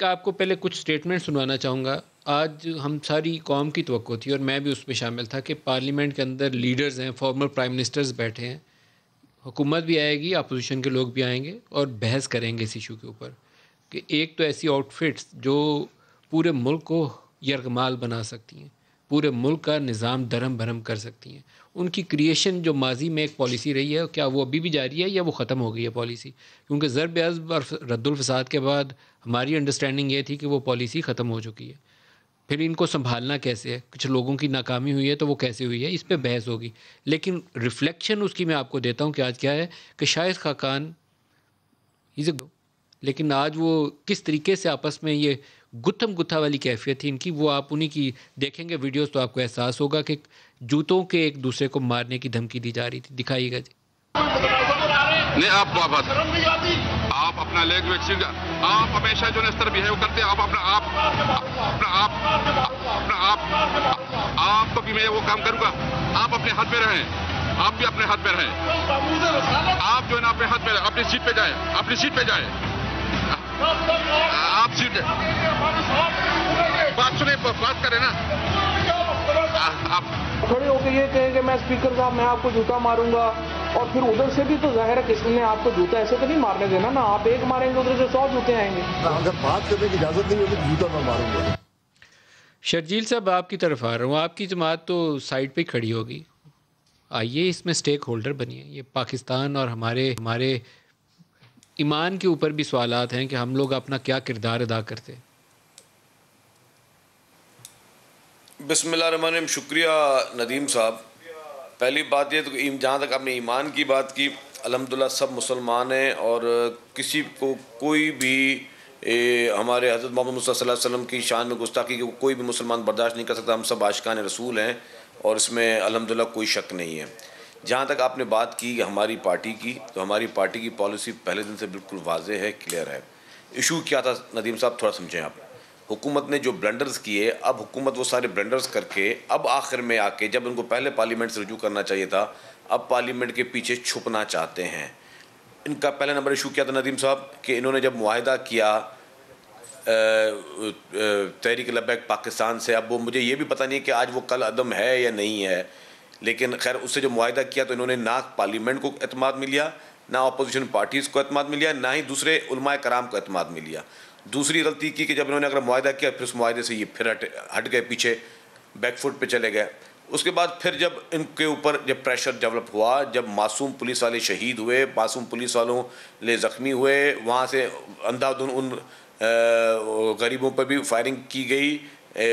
आपको पहले कुछ स्टेटमेंट सुनवाना चाहूँगा। आज हम सारी कौम की तवक्को थी और मैं भी उसमें शामिल था कि पार्लियामेंट के अंदर लीडर्स हैं, फॉर्मर प्राइम मिनिस्टर्स बैठे हैं, हुकूमत भी आएगी, अपोजिशन के लोग भी आएंगे और बहस करेंगे इस इशू के ऊपर कि एक तो ऐसी आउटफिट्स जो पूरे मुल्क को यरगमाल बना सकती हैं, पूरे मुल्क का निज़ाम दरम भरम कर सकती हैं। उनकी क्रिएशन जो माजी में एक पॉलिसी रही है, क्या वो अभी भी जारी है या वो ख़त्म हो गई है पॉलिसी? क्योंकि ज़रब अज़ब और रद्दुल फ़साद के बाद हमारी अंडरस्टैंडिंग ये थी कि वो पॉलिसी ख़त्म हो चुकी है। फिर इनको संभालना कैसे है? कुछ लोगों की नाकामी हुई है तो वो कैसे हुई है, इस पे बहस होगी। लेकिन रिफ्लेक्शन उसकी मैं आपको देता हूँ कि आज क्या है कि शाहिद खाकान इज़ अ, लेकिन आज वो किस तरीके से आपस में ये गुत्थम गुत्था वाली कैफियत थी इनकी, वो आप उन्हीं की देखेंगे वीडियोस तो आपको एहसास होगा कि जूतों के एक दूसरे को मारने की धमकी दी जा रही थी। दिखाइएगा जी। नहीं, आप अपना लैंग्वेज सीख, आप हमेशा जो इस तरह बिहेव करते हैं, आप अपना आप तो भी मैं वो काम करूंगा। आप अपने हाथ में रहें, आप भी अपने हाथ में रहें। आप जो है ना अपने हाथ में अपनी सीट पे जाए, अपनी सीट पे जाए। आप सीट बात सुने, बात करें ना। आप खड़े होकर ये कहेंगे मैं स्पीकर साहब मैं आपको जूता मारूंगा, और फिर उधर से भी तो जाहिर है किसी ने आपको जूता ऐसे तो नहीं मारने देना ना। आप एक मारेंगे उधर से 100 जूते आएंगे। अगर बात करने की इजाजत नहीं होगी तो जूता मैं मारूंगा। शर्जील साहब आपकी तरफ आ रहा हूँ, आपकी जमात तो साइड पे खड़ी होगी, आइए इसमें स्टेक होल्डर बनिए। ये पाकिस्तान और हमारे ईमान के ऊपर भी सवालात हैं कि हम लोग अपना क्या किरदार अदा करते। बिस्मिल्लाहिर्रहमानिर्रहीम। शुक्रिया नदीम साहब। पहली बात ये तो जहाँ तक आपने ईमान की बात की, अल्हम्दुलिल्लाह सब मुसलमान हैं और किसी को कोई भी हमारे हज़रत मोहम्मद मुस्तफ़ा सल्लल्लाहु अलैहि वसल्लम की शान में गुस्ताखी की कोई भी मुसलमान बर्दाश्त नहीं कर सकता। हम सब आशिकान रसूल हैं और इसमें अल्हम्दुलिल्लाह कोई शक नहीं है। जहाँ तक आपने बात की हमारी पार्टी की, तो हमारी पार्टी की पॉलिसी पहले दिन से बिल्कुल वाज़ेह है, क्लियर है। इशू क्या था नदीम साहब, थोड़ा समझें आप। हुकूमत ने जो ब्लंडर्स किए, अब हुकूमत वो सारे ब्लंडर्स करके अब आखिर में आके, जब उनको पहले पार्लियामेंट से रुजू करना चाहिए था, अब पार्लियामेंट के पीछे छुपना चाहते हैं। इनका पहला नंबर इशू क्या था नदीम साहब कि इन्होंने जब मुआहिदा किया तहरीक लब्बैक पाकिस्तान से, अब वो मुझे ये भी पता नहीं है कि आज वो कल अदम है या नहीं है, लेकिन खैर उससे जो मुआहिदा किया तो इन्होंने ना पार्लियामेंट को एतमाद मिलिया, ना अपोजिशन पार्टीज़ को एतमाद मिलिया, ना ही दूसरे उलमाए कराम को एतमाद मिलिया। दूसरी गलती की कि जब इन्होंने अगर मुआहिदा किया फिर उस मुआहिदे से ये फिर हट गए, पीछे बैकफुट पे चले गए। उसके बाद फिर जब इनके ऊपर जब प्रेशर डेवलप हुआ, जब मासूम पुलिस वाले शहीद हुए, मासूम पुलिस वालों ले ज़ख्मी हुए, वहाँ से अंधाधुन उन गरीबों पर भी फायरिंग की गई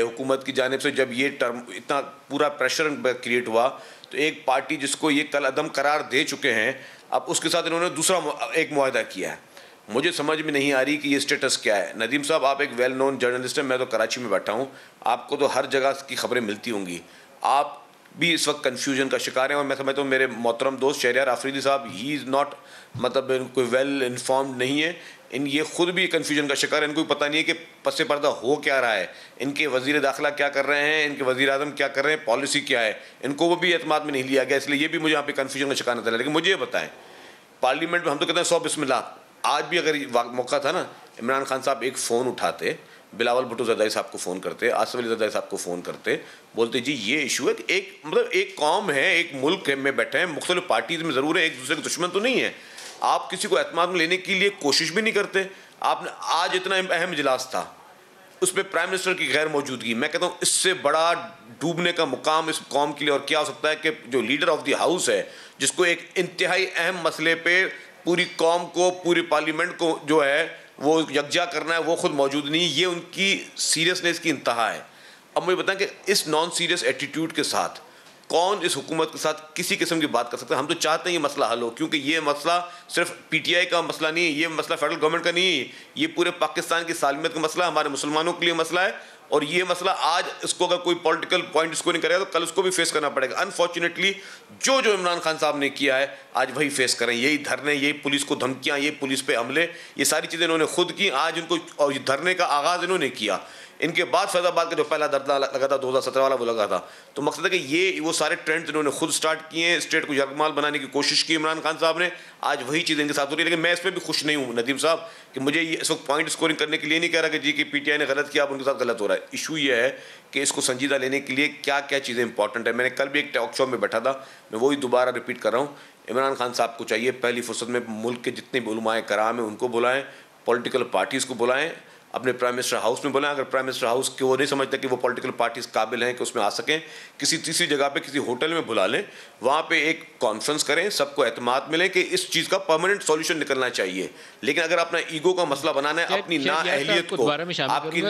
हुकूमत की जानिब से, जब ये टर्म इतना पूरा प्रेशर क्रिएट हुआ तो एक पार्टी जिसको ये कल अदम करार दे चुके हैं, अब उसके साथ इन्होंने दूसरा एक मुआहिदा किया है। मुझे समझ में नहीं आ रही कि ये स्टेटस क्या है। नदीम साहब आप एक वेल नोन जर्नलिस्ट हैं, मैं तो कराची में बैठा हूँ, आपको तो हर जगह की खबरें मिलती होंगी, आप भी इस वक्त कन्फ्यूजन का शिकार हैं। और मैं समझता हूँ मेरे मोहतरम दोस्त शहरियार आफरीदी साहब, ही इज़ नॉट मतलब कोई वेल इन्फॉर्म्ड नहीं है, ये खुद भी कन्फ्यूजन का शिकार है। इनको पता नहीं है कि पस्से पर्दा हो क्या रहा है, इनके वज़ीर दाखिला क्या कर रहे हैं, इनके वज़ीर आज़म क्या कर रहे हैं, पॉलिसी क्या है, इनको वो भी एतमाद में नहीं लिया गया। इसलिए ये भी मुझे यहाँ पे कन्फ्यूजन का शिकार नजर है। लेकिन मुझे ये बताएं, पार्लियामेंट में हम तो कहते हैं 100 बिस्मिल्लाह, आज भी अगर मौका था ना, इमरान खान साहब एक फ़ोन उठाते, बिलावल भुट्टो ज़रदारी साहब को फ़ोन करते, आसिफ अली ज़रदारी साहब को फ़ोन करते, बोलते जी ये इशू है, एक मतलब एक कौम है, एक मुल्क में बैठे हैं, मुख्तलिफ पार्टीज़ में ज़रूर है, एक दूसरे के दुश्मन तो नहीं है। आप किसी को एतमाद में लेने के लिए कोशिश भी नहीं करते। आपने आज इतना अहम इजलास था, उस पर प्राइम मिनिस्टर की गैर मौजूदगी, मैं कहता हूँ इससे बड़ा डूबने का मुकाम इस कौम के लिए और क्या हो सकता है कि जो लीडर ऑफ द हाउस है, जिसको एक इंतहाई अहम मसले पे पूरी कौम को, पूरी पार्लियामेंट को जो है वो यकजा करना है, वो खुद मौजूद नहीं। ये उनकी सीरियसनेस की इंतहा है। अब मुझे बताएं कि इस नॉन सीरियस एटीट्यूड के साथ कौन इस हुकूमत के साथ किसी किस्म की बात कर सकता है। हम तो चाहते हैं ये मसला हल हो, क्योंकि ये मसला सिर्फ पीटीआई का मसला नहीं है, ये मसला फेडरल गवर्नमेंट का नहीं है, ये पूरे पाकिस्तान की सालमियत का मसला, हमारे मुसलमानों के लिए मसला है और ये मसला आज इसको अगर कोई पॉलिटिकल पॉइंट इसको नहीं करेगा तो कल उसको भी फेस करना पड़ेगा। अनफॉर्चुनेटली जो इमरान खान साहब ने किया है आज वही फेस करें, यही धरने, यही पुलिस को धमकियां, ये पुलिस पे हमले, ये सारी चीज़ें इन्होंने खुद की। आज इनको और धरने का आगाज़ इन्होंने किया, इनके बाद फैजाबाद का जो पहला धरना लगा था 2017 वाला वो लगा था। तो मकसद है कि ये वो सारे ट्रेंड्स इन्होंने खुद स्टार्ट किए हैं, स्टेट को यरगमाल बनाने की कोशिश की इमरान खान साहब ने, आज वही चीज़ इनके साथ हो रही है। लेकिन मैं इस पर भी खुश नहीं हूँ नदीम साहब कि मुझे ये इस वक्त पॉइंट स्कोरिंग करने के लिए नहीं कह रहा कि जी कि पीटीआई ने गलत किया, अब उनके साथ गलत हो रहा है। इशू ये है कि इसको संजीदा लेने के लिए क्या क्या चीज़ें इंपॉर्टेंट है। मैंने कल भी एक टॉक शो में बैठा था, मैं वही दोबारा रिपीट कर रहा हूँ, इमरान खान साहब को चाहिए पहली फुर्सत में मुल्क के जितने भी उलमाए कराम हैं उनको बुलाएं, पॉलिटिकल पार्टीज़ को बुलाएं, अपने प्राइम मिनिस्टर हाउस में बुलाएं। अगर प्राइम मिनिस्टर हाउस के वो नहीं समझते कि वो पॉलिटिकल पार्टीज काबिल हैं कि उसमें आ सकें, किसी तीसरी जगह पे किसी होटल में बुला लें, वहाँ पे एक कॉन्फ्रेंस करें, सबको एतमाद मिले कि इस चीज़ का परमानेंट सॉल्यूशन निकलना चाहिए। लेकिन अगर अपना ईगो का मसला बनाना है, अपनी ना अहलियत को, आपकी